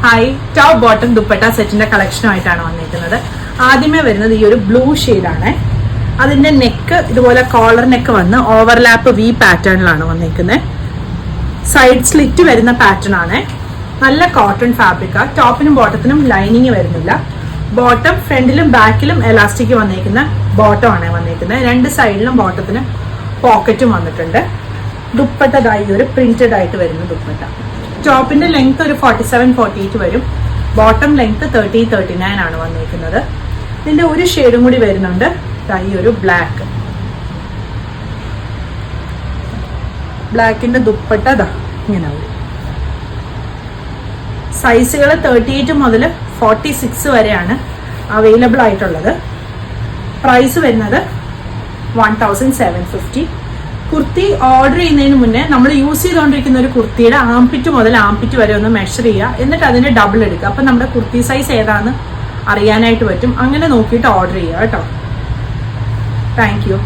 Hi, top bottom dupatta സെറ്റിന്റെ കളക്ഷനുമായിട്ടാണ് വന്നിരിക്കുന്നത്. ആദ്യമേ വരുന്നത് ഈ ഒരു ബ്ലൂ ഷെയ്ഡാണ്. അതിന്റെ നെക്ക് ഇതുപോലെ കോളർ നെക്ക് വന്ന് ഓവർലാപ്പ് വി പാറ്റേണിലാണ് വന്നിരിക്കുന്നത്. സൈഡ് സ്ലിറ്റ് വരുന്ന പാറ്റേൺ ആണ്. നല്ല കോട്ടൺ ഫാബ്രിക്കാ. ടോപ്പിനും ബോട്ടത്തിനും ലൈനിങ് വരുന്നില്ല. ബോട്ടം ഫ്രണ്ടിലും ബാക്കിലും എലാസ്റ്റിക് വന്നിരിക്കുന്ന ബോട്ടം ആണ് വന്നിരിക്കുന്നത്. രണ്ട് സൈഡിലും ബോട്ടത്തിന് പോക്കറ്റും വന്നിട്ടുണ്ട്. ദുപ്പട്ടതായി ഒരു പ്രിന്റഡ് ആയിട്ട് വരുന്ന ദുപ്പട്ട. ടോപ്പിന്റെ ലെങ്ത് ഒരു 47-48 വരും. ബോട്ടം ലെങ്ത് 30-39 ആണ് വന്നിരിക്കുന്നത്. ഇതിന്റെ ഒരു ഷെയ്ഡും കൂടി വരുന്നുണ്ട്, ഈ ഒരു ബ്ലാക്ക്. ബ്ലാക്കിന്റെ ദുപ്പട്ട ഇങ്ങനെ വരും. സൈസുകൾ 38 മുതൽ 46 വരെയാണ് അവൈലബിൾ ആയിട്ടുള്ളത്. പ്രൈസ് വരുന്നത് 1750. കുർത്തി ഓർഡർ ചെയ്യുന്നതിന് മുന്നേ നമ്മൾ യൂസ് ചെയ്തുകൊണ്ടിരിക്കുന്ന ഒരു കുർത്തിയുടെ ആംപിറ്റ് മുതൽ ആംപിറ്റ് വരെ ഒന്ന് മെഷർ ചെയ്യുക. എന്നിട്ട് അതിന്റെ ഡബിൾ എടുക്കുക. അപ്പം നമ്മുടെ കുർത്തി സൈസ് ഏതാണെന്ന് അറിയാനായിട്ട് പറ്റും. അങ്ങനെ നോക്കിയിട്ട് ഓർഡർ ചെയ്യുക കേട്ടോ. Thank you.